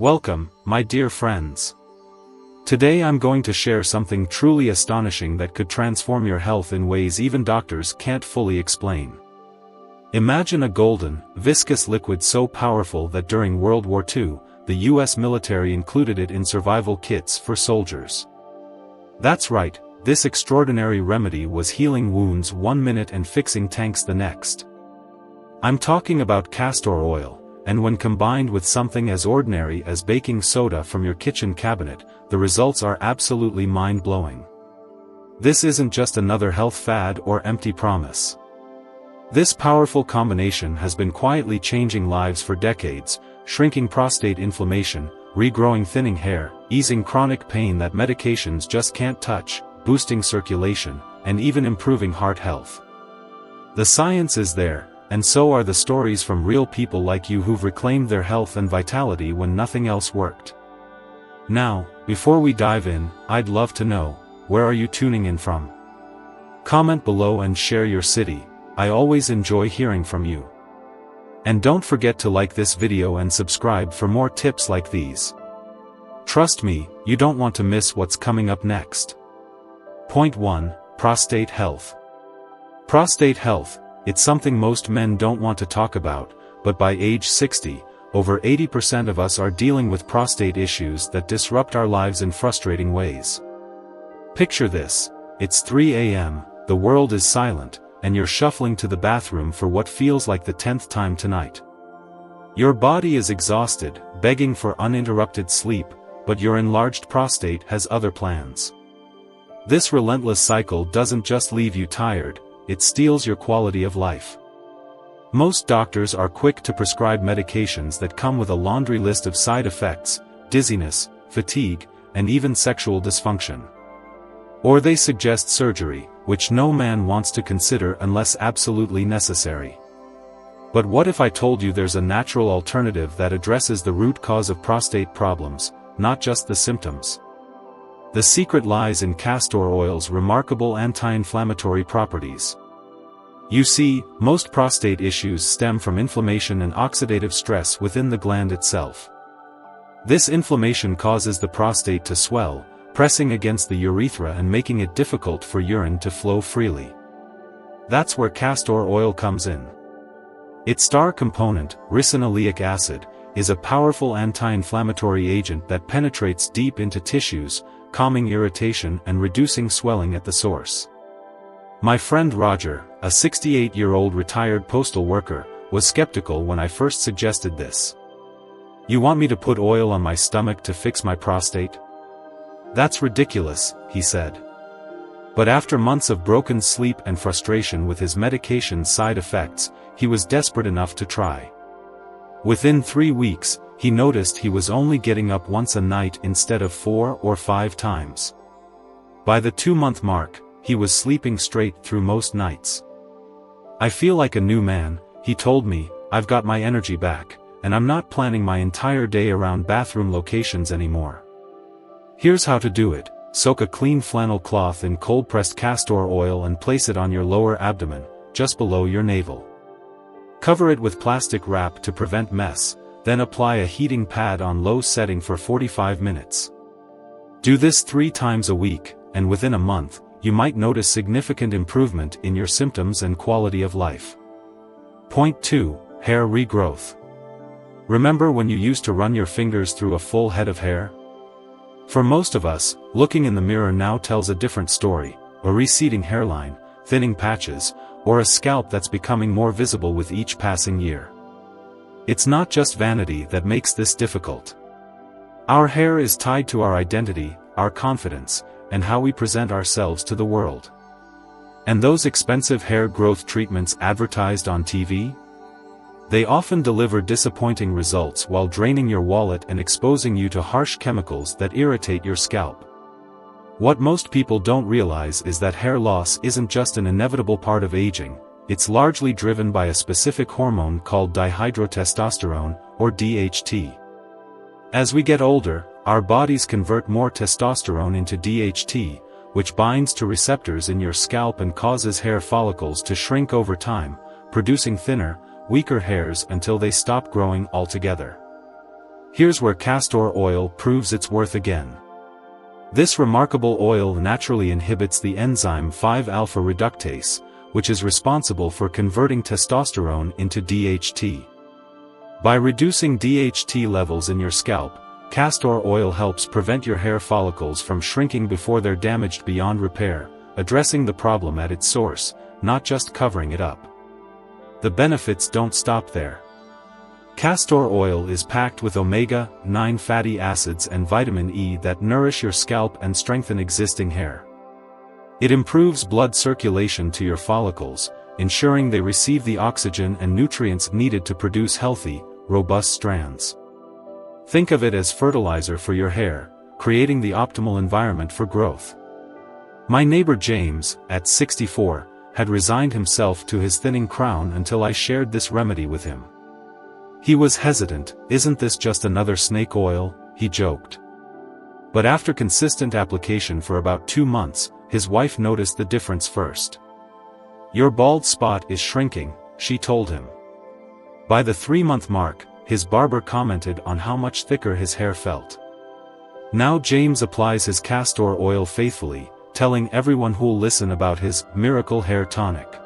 Welcome, my dear friends. Today I'm going to share something truly astonishing that could transform your health in ways even doctors can't fully explain. Imagine a golden, viscous liquid so powerful that during World War II, the US military included it in survival kits for soldiers. That's right, this extraordinary remedy was healing wounds 1 minute and fixing tanks the next. I'm talking about castor oil. And when combined with something as ordinary as baking soda from your kitchen cabinet, the results are absolutely mind-blowing. This isn't just another health fad or empty promise. This powerful combination has been quietly changing lives for decades, shrinking prostate inflammation, regrowing thinning hair, easing chronic pain that medications just can't touch, boosting circulation, and even improving heart health. The science is there. And so are the stories from real people like you who've reclaimed their health and vitality when nothing else worked. Now, before we dive in, I'd love to know, where are you tuning in from? Comment below and share your city. I always enjoy hearing from you. And don't forget to like this video and subscribe for more tips like these. Trust me, you don't want to miss what's coming up next. Point 1. Prostate health. Prostate health. It's something most men don't want to talk about, but by age 60, over 80% of us are dealing with prostate issues that disrupt our lives in frustrating ways. Picture this, it's 3 a.m., the world is silent, and you're shuffling to the bathroom for what feels like the 10th time tonight. Your body is exhausted, begging for uninterrupted sleep, but your enlarged prostate has other plans. This relentless cycle doesn't just leave you tired, it steals your quality of life. Most doctors are quick to prescribe medications that come with a laundry list of side effects, dizziness, fatigue, and even sexual dysfunction. Or they suggest surgery, which no man wants to consider unless absolutely necessary. But what if I told you there's a natural alternative that addresses the root cause of prostate problems, not just the symptoms? The secret lies in castor oil's remarkable anti-inflammatory properties. You see, most prostate issues stem from inflammation and oxidative stress within the gland itself. This inflammation causes the prostate to swell, pressing against the urethra and making it difficult for urine to flow freely. That's where castor oil comes in. Its star component, ricinoleic acid, is a powerful anti-inflammatory agent that penetrates deep into tissues, calming irritation and reducing swelling at the source. My friend Roger, a 68-year-old retired postal worker, was skeptical when I first suggested this. "You want me to put oil on my stomach to fix my prostate? That's ridiculous," he said. But after months of broken sleep and frustration with his medication's side effects, he was desperate enough to try. Within 3 weeks, he noticed he was only getting up once a night instead of 4 or 5 times. By the 2-month mark, he was sleeping straight through most nights. "I feel like a new man," he told me. "I've got my energy back, and I'm not planning my entire day around bathroom locations anymore." Here's how to do it. Soak a clean flannel cloth in cold-pressed castor oil and place it on your lower abdomen, just below your navel. Cover it with plastic wrap to prevent mess, then apply a heating pad on low setting for 45 minutes. Do this 3 times a week, and within a month, you might notice significant improvement in your symptoms and quality of life. Point 2. Hair regrowth. Remember when you used to run your fingers through a full head of hair? For most of us, looking in the mirror now tells a different story: a receding hairline, thinning patches, or a scalp that's becoming more visible with each passing year. It's not just vanity that makes this difficult. Our hair is tied to our identity, our confidence, and how we present ourselves to the world. And those expensive hair growth treatments advertised on TV? They often deliver disappointing results while draining your wallet and exposing you to harsh chemicals that irritate your scalp. What most people don't realize is that hair loss isn't just an inevitable part of aging, it's largely driven by a specific hormone called dihydrotestosterone, or DHT. As we get older, our bodies convert more testosterone into DHT, which binds to receptors in your scalp and causes hair follicles to shrink over time, producing thinner, weaker hairs until they stop growing altogether. Here's where castor oil proves its worth again. This remarkable oil naturally inhibits the enzyme 5-alpha reductase, which is responsible for converting testosterone into DHT. By reducing DHT levels in your scalp, castor oil helps prevent your hair follicles from shrinking before they're damaged beyond repair, addressing the problem at its source, not just covering it up. The benefits don't stop there. Castor oil is packed with omega-9 fatty acids and vitamin E that nourish your scalp and strengthen existing hair. It improves blood circulation to your follicles, ensuring they receive the oxygen and nutrients needed to produce healthy, robust strands. Think of it as fertilizer for your hair, creating the optimal environment for growth. My neighbor James, at 64, had resigned himself to his thinning crown until I shared this remedy with him. He was hesitant. "Isn't this just another snake oil?" he joked. But after consistent application for about 2 months, his wife noticed the difference first. "Your bald spot is shrinking," she told him. By the 3-month mark, his barber commented on how much thicker his hair felt. Now James applies his castor oil faithfully, telling everyone who'll listen about his miracle hair tonic.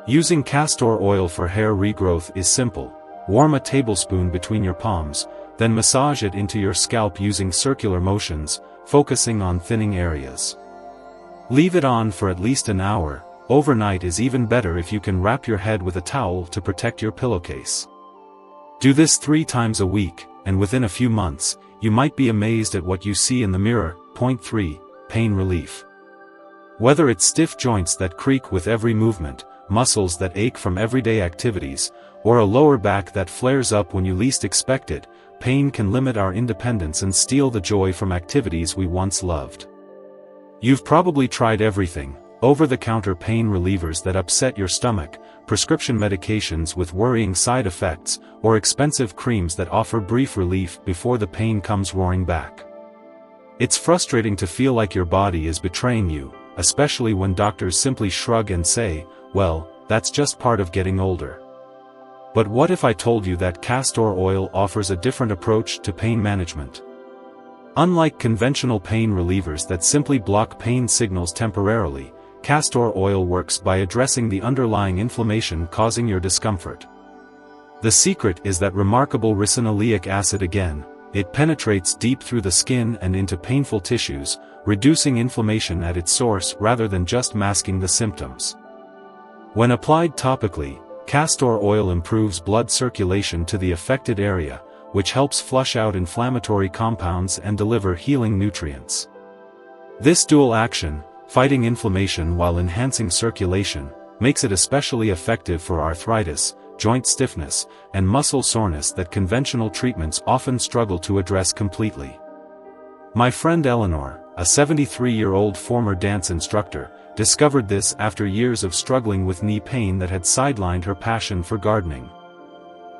Using castor oil for hair regrowth is simple. Warm a tablespoon between your palms, then massage it into your scalp using circular motions, focusing on thinning areas. Leave it on for at least an hour. Overnight is even better if you can wrap your head with a towel to protect your pillowcase. Do this 3 times a week, and within a few months, you might be amazed at what you see in the mirror. Point 3. Pain relief. Whether it's stiff joints that creak with every movement, muscles that ache from everyday activities, or a lower back that flares up when you least expect it, pain can limit our independence and steal the joy from activities we once loved. You've probably tried everything: over-the-counter pain relievers that upset your stomach, prescription medications with worrying side effects, or expensive creams that offer brief relief before the pain comes roaring back. It's frustrating to feel like your body is betraying you, especially when doctors simply shrug and say, "Well, that's just part of getting older." But what if I told you that castor oil offers a different approach to pain management? Unlike conventional pain relievers that simply block pain signals temporarily, castor oil works by addressing the underlying inflammation causing your discomfort. The secret is that remarkable ricinoleic acid again. It penetrates deep through the skin and into painful tissues, reducing inflammation at its source rather than just masking the symptoms. When applied topically, castor oil improves blood circulation to the affected area, which helps flush out inflammatory compounds and deliver healing nutrients. This dual action, fighting inflammation while enhancing circulation, makes it especially effective for arthritis, joint stiffness, and muscle soreness that conventional treatments often struggle to address completely. My friend Eleanor, a 73-year-old former dance instructor, discovered this after years of struggling with knee pain that had sidelined her passion for gardening.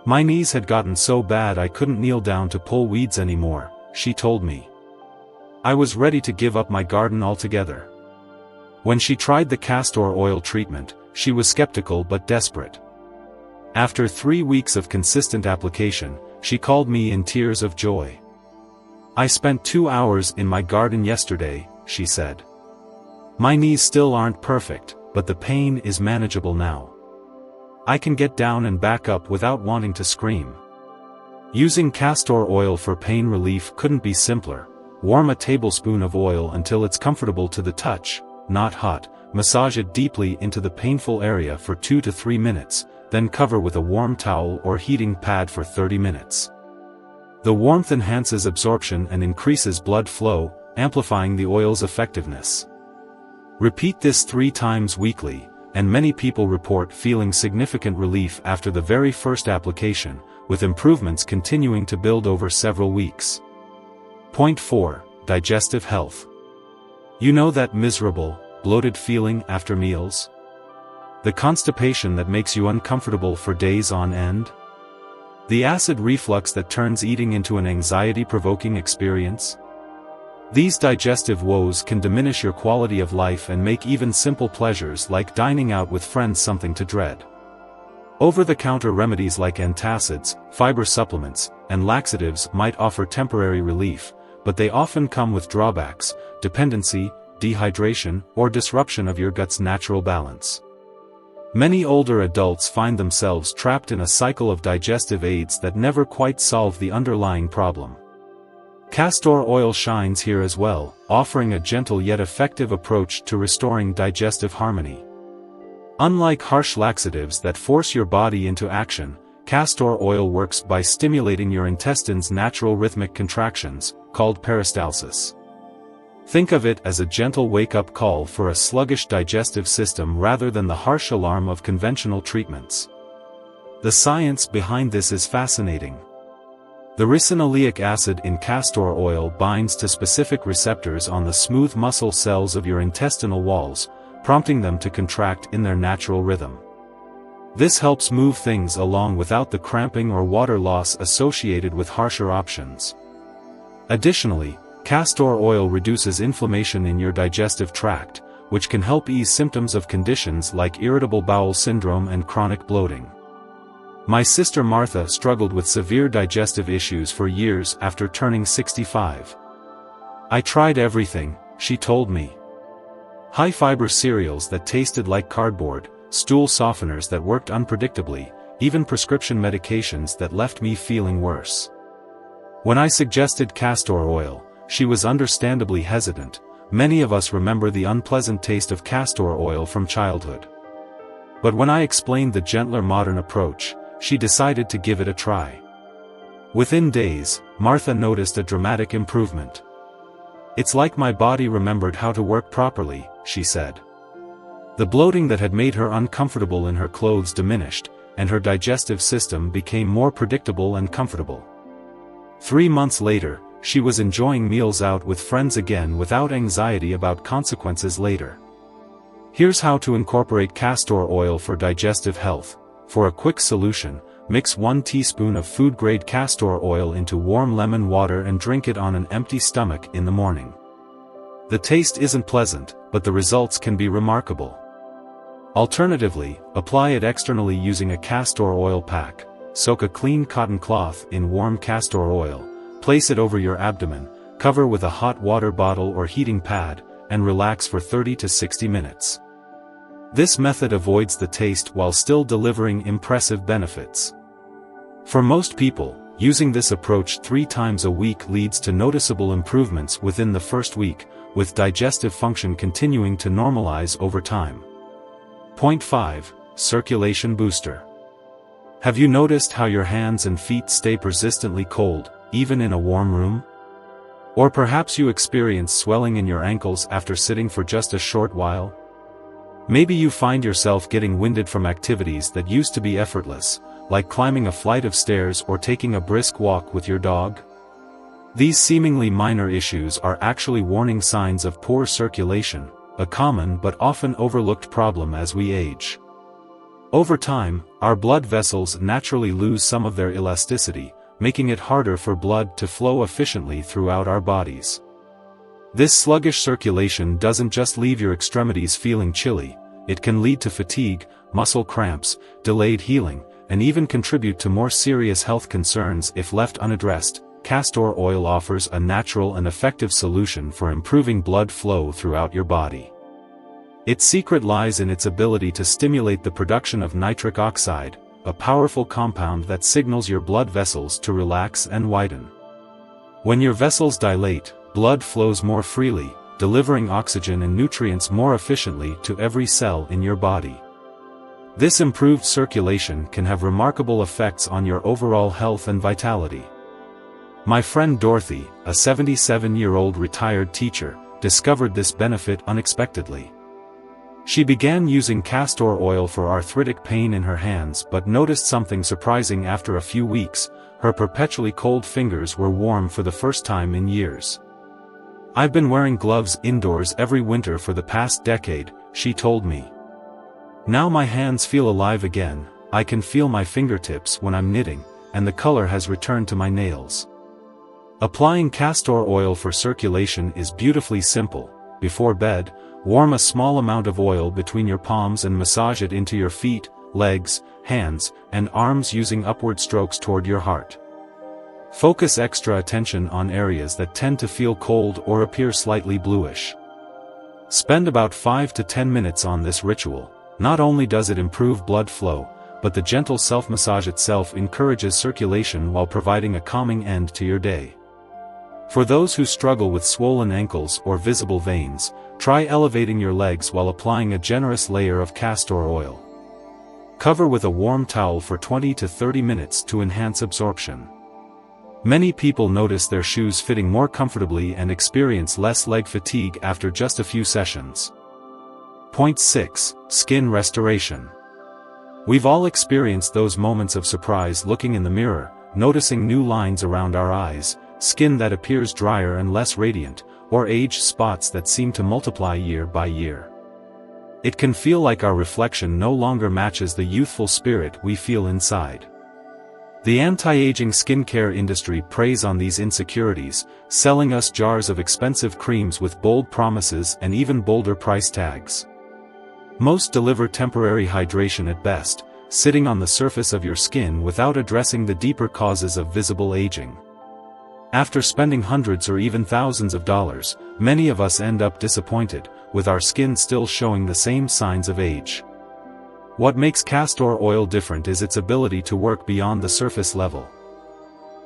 "My knees had gotten so bad I couldn't kneel down to pull weeds anymore," she told me. "I was ready to give up my garden altogether." When she tried the castor oil treatment, she was skeptical but desperate. After 3 weeks of consistent application, she called me in tears of joy. "I spent 2 hours in my garden yesterday," she said. "My knees still aren't perfect, but the pain is manageable now. I can get down and back up without wanting to scream." Using castor oil for pain relief couldn't be simpler. Warm a tablespoon of oil until it's comfortable to the touch, not hot. Massage it deeply into the painful area for 2 to 3 minutes, then cover with a warm towel or heating pad for 30 minutes. The warmth enhances absorption and increases blood flow, amplifying the oil's effectiveness. Repeat this 3 times weekly, and many people report feeling significant relief after the very first application, with improvements continuing to build over several weeks. Point 4. Digestive health. You know that miserable, bloated feeling after meals? The constipation that makes you uncomfortable for days on end? The acid reflux that turns eating into an anxiety-provoking experience? These digestive woes can diminish your quality of life and make even simple pleasures like dining out with friends something to dread. Over-the-counter remedies like antacids, fiber supplements, and laxatives might offer temporary relief, but they often come with drawbacks: dependency, dehydration, or disruption of your gut's natural balance. Many older adults find themselves trapped in a cycle of digestive aids that never quite solve the underlying problem. Castor oil shines here as well, offering a gentle yet effective approach to restoring digestive harmony. Unlike harsh laxatives that force your body into action, castor oil works by stimulating your intestines' natural rhythmic contractions, called peristalsis. Think of it as a gentle wake-up call for a sluggish digestive system rather than the harsh alarm of conventional treatments. The science behind this is fascinating. The ricinoleic acid in castor oil binds to specific receptors on the smooth muscle cells of your intestinal walls, prompting them to contract in their natural rhythm. This helps move things along without the cramping or water loss associated with harsher options. Additionally, castor oil reduces inflammation in your digestive tract, which can help ease symptoms of conditions like irritable bowel syndrome and chronic bloating. My sister Martha struggled with severe digestive issues for years after turning 65. "I tried everything," she told me. High-fiber cereals that tasted like cardboard, stool softeners that worked unpredictably, even prescription medications that left me feeling worse. When I suggested castor oil, she was understandably hesitant. Many of us remember the unpleasant taste of castor oil from childhood. But when I explained the gentler modern approach, she decided to give it a try. Within days, Martha noticed a dramatic improvement. "It's like my body remembered how to work properly," she said. The bloating that had made her uncomfortable in her clothes diminished, and her digestive system became more predictable and comfortable. 3 months later, she was enjoying meals out with friends again without anxiety about consequences later. Here's how to incorporate castor oil for digestive health. For a quick solution, mix 1 teaspoon of food-grade castor oil into warm lemon water and drink it on an empty stomach in the morning. The taste isn't pleasant, but the results can be remarkable. Alternatively, apply it externally using a castor oil pack. Soak a clean cotton cloth in warm castor oil, place it over your abdomen, cover with a hot water bottle or heating pad, and relax for 30 to 60 minutes. This method avoids the taste while still delivering impressive benefits. For most people, using this approach 3 times a week leads to noticeable improvements within the first week, with digestive function continuing to normalize over time. Point 5. Circulation booster. Have you noticed how your hands and feet stay persistently cold, even in a warm room? Or perhaps you experience swelling in your ankles after sitting for just a short while? Maybe you find yourself getting winded from activities that used to be effortless, like climbing a flight of stairs or taking a brisk walk with your dog. These seemingly minor issues are actually warning signs of poor circulation, a common but often overlooked problem as we age. Over time, our blood vessels naturally lose some of their elasticity, making it harder for blood to flow efficiently throughout our bodies. This sluggish circulation doesn't just leave your extremities feeling chilly, it can lead to fatigue, muscle cramps, delayed healing, and even contribute to more serious health concerns if left unaddressed. Castor oil offers a natural and effective solution for improving blood flow throughout your body. Its secret lies in its ability to stimulate the production of nitric oxide, a powerful compound that signals your blood vessels to relax and widen. When your vessels dilate, blood flows more freely, delivering oxygen and nutrients more efficiently to every cell in your body. This improved circulation can have remarkable effects on your overall health and vitality. My friend Dorothy, a 77-year-old retired teacher, discovered this benefit unexpectedly. She began using castor oil for arthritic pain in her hands but noticed something surprising after a few weeks: her perpetually cold fingers were warm for the first time in years. "I've been wearing gloves indoors every winter for the past decade," she told me. "Now my hands feel alive again, I can feel my fingertips when I'm knitting, and the color has returned to my nails." Applying castor oil for circulation is beautifully simple. Before bed, warm a small amount of oil between your palms and massage it into your feet, legs, hands, and arms using upward strokes toward your heart. Focus extra attention on areas that tend to feel cold or appear slightly bluish. Spend about 5 to 10 minutes on this ritual. Not only does it improve blood flow, but the gentle self-massage itself encourages circulation while providing a calming end to your day. For those who struggle with swollen ankles or visible veins, try elevating your legs while applying a generous layer of castor oil. Cover with a warm towel for 20 to 30 minutes to enhance absorption. Many people notice their shoes fitting more comfortably and experience less leg fatigue after just a few sessions. Point 6. Skin restoration. We've all experienced those moments of surprise looking in the mirror, noticing new lines around our eyes, skin that appears drier and less radiant, or age spots that seem to multiply year by year. It can feel like our reflection no longer matches the youthful spirit we feel inside. The anti-aging skincare industry preys on these insecurities, selling us jars of expensive creams with bold promises and even bolder price tags. Most deliver temporary hydration at best, sitting on the surface of your skin without addressing the deeper causes of visible aging. After spending hundreds or even thousands of dollars, many of us end up disappointed, with our skin still showing the same signs of age. What makes castor oil different is its ability to work beyond the surface level.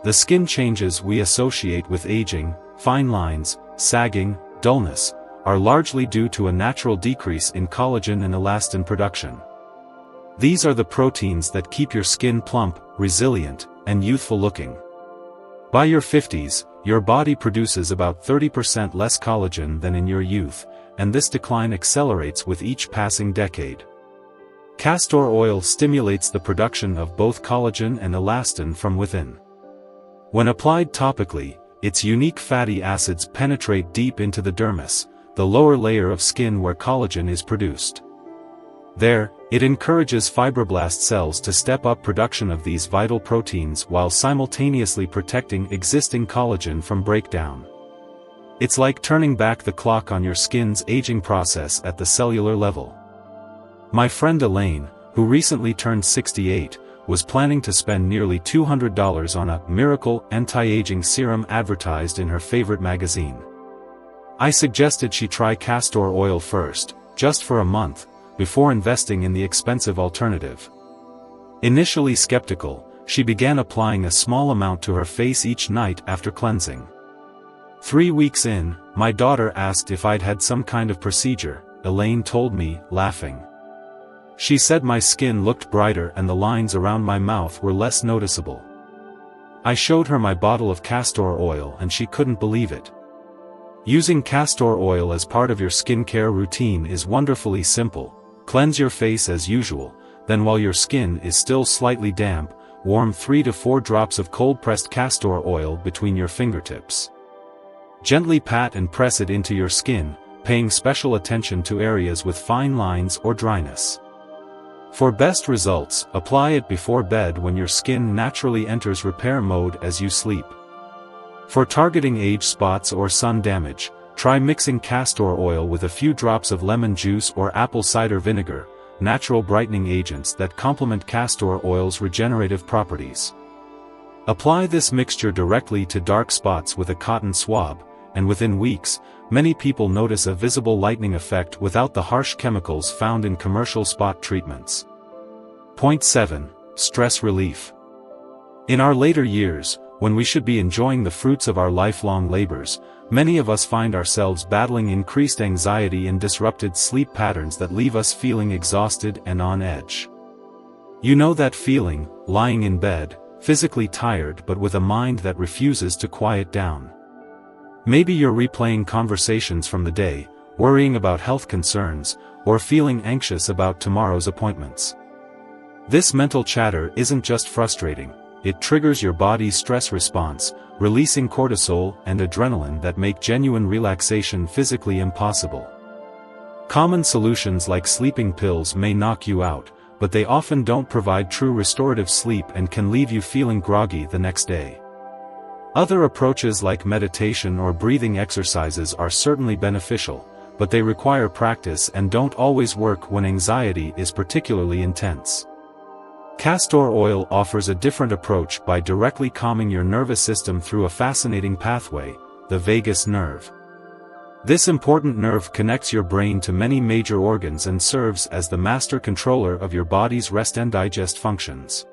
The skin changes we associate with aging, fine lines, sagging, dullness, are largely due to a natural decrease in collagen and elastin production. These are the proteins that keep your skin plump, resilient, and youthful looking. By your 50s, your body produces about 30% less collagen than in your youth, and this decline accelerates with each passing decade. Castor oil stimulates the production of both collagen and elastin from within. When applied topically, its unique fatty acids penetrate deep into the dermis, the lower layer of skin where collagen is produced. There, it encourages fibroblast cells to step up production of these vital proteins while simultaneously protecting existing collagen from breakdown. It's like turning back the clock on your skin's aging process at the cellular level. My friend Elaine, who recently turned 68, was planning to spend nearly $200 on a miracle anti-aging serum advertised in her favorite magazine. I suggested she try castor oil first, just for a month, before investing in the expensive alternative. Initially skeptical, she began applying a small amount to her face each night after cleansing. 3 weeks in, my daughter asked if I'd had some kind of procedure, Elaine told me, laughing. She said my skin looked brighter and the lines around my mouth were less noticeable. I showed her my bottle of castor oil and she couldn't believe it. Using castor oil as part of your skincare routine is wonderfully simple. Cleanse your face as usual, then while your skin is still slightly damp, warm 3 to 4 drops of cold-pressed castor oil between your fingertips. Gently pat and press it into your skin, paying special attention to areas with fine lines or dryness. For best results, apply it before bed when your skin naturally enters repair mode as you sleep. For targeting age spots or sun damage, try mixing castor oil with a few drops of lemon juice or apple cider vinegar, natural brightening agents that complement castor oil's regenerative properties. Apply this mixture directly to dark spots with a cotton swab, and within weeks, many people notice a visible lightening effect without the harsh chemicals found in commercial spot treatments. Point 7. Stress relief. In our later years, when we should be enjoying the fruits of our lifelong labors, many of us find ourselves battling increased anxiety and disrupted sleep patterns that leave us feeling exhausted and on edge. You know that feeling, lying in bed, physically tired but with a mind that refuses to quiet down. Maybe you're replaying conversations from the day, worrying about health concerns, or feeling anxious about tomorrow's appointments. This mental chatter isn't just frustrating, it triggers your body's stress response, releasing cortisol and adrenaline that make genuine relaxation physically impossible. Common solutions like sleeping pills may knock you out, but they often don't provide true restorative sleep and can leave you feeling groggy the next day. Other approaches like meditation or breathing exercises are certainly beneficial, but they require practice and don't always work when anxiety is particularly intense. Castor oil offers a different approach by directly calming your nervous system through a fascinating pathway, the vagus nerve. This important nerve connects your brain to many major organs and serves as the master controller of your body's rest and digest functions.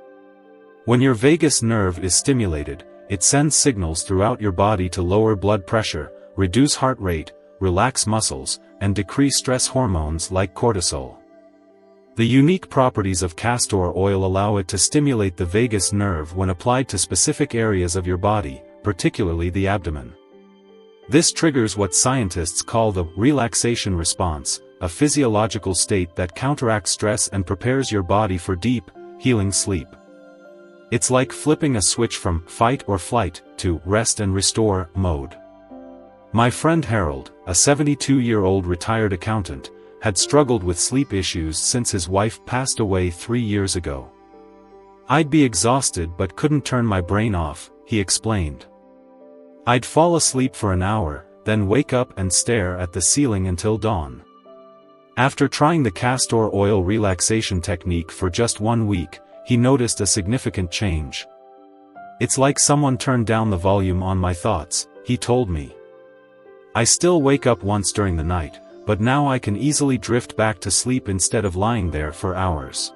When your vagus nerve is stimulated, it sends signals throughout your body to lower blood pressure, reduce heart rate, relax muscles, and decrease stress hormones like cortisol. The unique properties of castor oil allow it to stimulate the vagus nerve when applied to specific areas of your body, particularly the abdomen. This triggers what scientists call the relaxation response, a physiological state that counteracts stress and prepares your body for deep, healing sleep. It's like flipping a switch from fight or flight to rest and restore mode. My friend Harold, a 72-year-old retired accountant, had struggled with sleep issues since his wife passed away 3 years ago. "I'd be exhausted but couldn't turn my brain off," he explained. "I'd fall asleep for an hour, then wake up and stare at the ceiling until dawn." After trying the castor oil relaxation technique for just 1 week, he noticed a significant change. "It's like someone turned down the volume on my thoughts," he told me. "I still wake up once during the night, but now I can easily drift back to sleep instead of lying there for hours."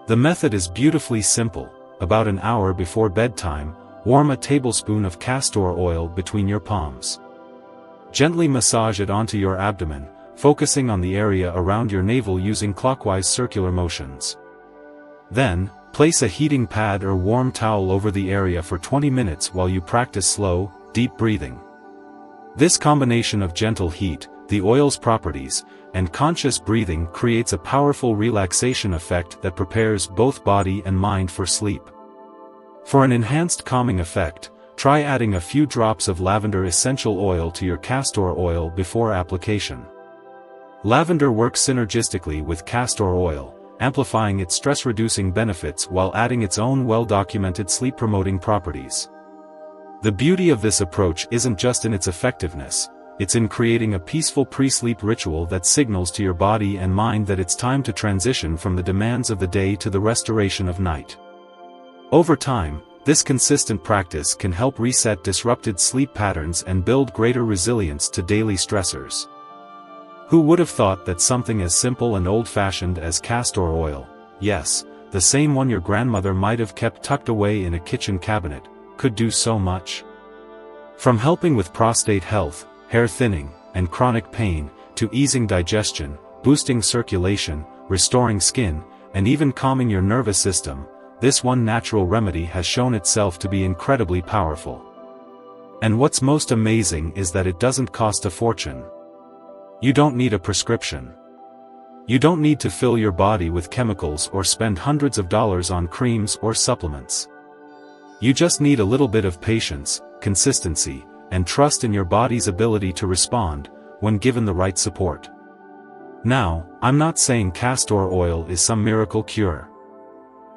The method is beautifully simple. About an hour before bedtime, warm a tablespoon of castor oil between your palms. Gently massage it onto your abdomen, focusing on the area around your navel using clockwise circular motions. Then, place a heating pad or warm towel over the area for 20 minutes while you practice slow, deep breathing. This combination of gentle heat, the oil's properties, and conscious breathing creates a powerful relaxation effect that prepares both body and mind for sleep. For an enhanced calming effect, try adding a few drops of lavender essential oil to your castor oil before application. Lavender works synergistically with castor oil, amplifying its stress-reducing benefits while adding its own well-documented sleep-promoting properties. The beauty of this approach isn't just in its effectiveness, it's in creating a peaceful pre-sleep ritual that signals to your body and mind that it's time to transition from the demands of the day to the restoration of night. Over time, this consistent practice can help reset disrupted sleep patterns and build greater resilience to daily stressors. Who would have thought that something as simple and old-fashioned as castor oil, yes, the same one your grandmother might have kept tucked away in a kitchen cabinet, could do so much? From helping with prostate health, hair thinning, and chronic pain, to easing digestion, boosting circulation, restoring skin, and even calming your nervous system, this one natural remedy has shown itself to be incredibly powerful. And what's most amazing is that it doesn't cost a fortune. You don't need a prescription. You don't need to fill your body with chemicals or spend hundreds of dollars on creams or supplements. You just need a little bit of patience, consistency, and trust in your body's ability to respond, when given the right support. Now, I'm not saying castor oil is some miracle cure.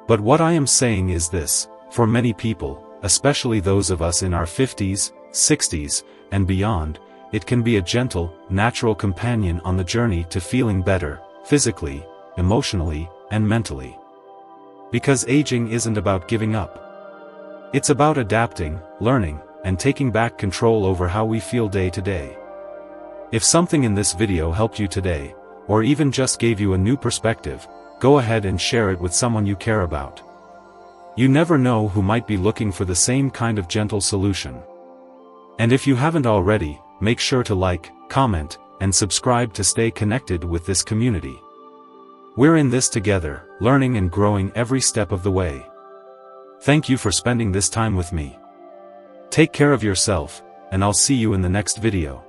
But what I am saying is this: for many people, especially those of us in our 50s, 60s, and beyond, it can be a gentle, natural companion on the journey to feeling better, physically, emotionally, and mentally. Because aging isn't about giving up. It's about adapting, learning, and taking back control over how we feel day to day. If something in this video helped you today, or even just gave you a new perspective, go ahead and share it with someone you care about. You never know who might be looking for the same kind of gentle solution. And if you haven't already, make sure to like, comment, and subscribe to stay connected with this community. We're in this together, learning and growing every step of the way. Thank you for spending this time with me. Take care of yourself, and I'll see you in the next video.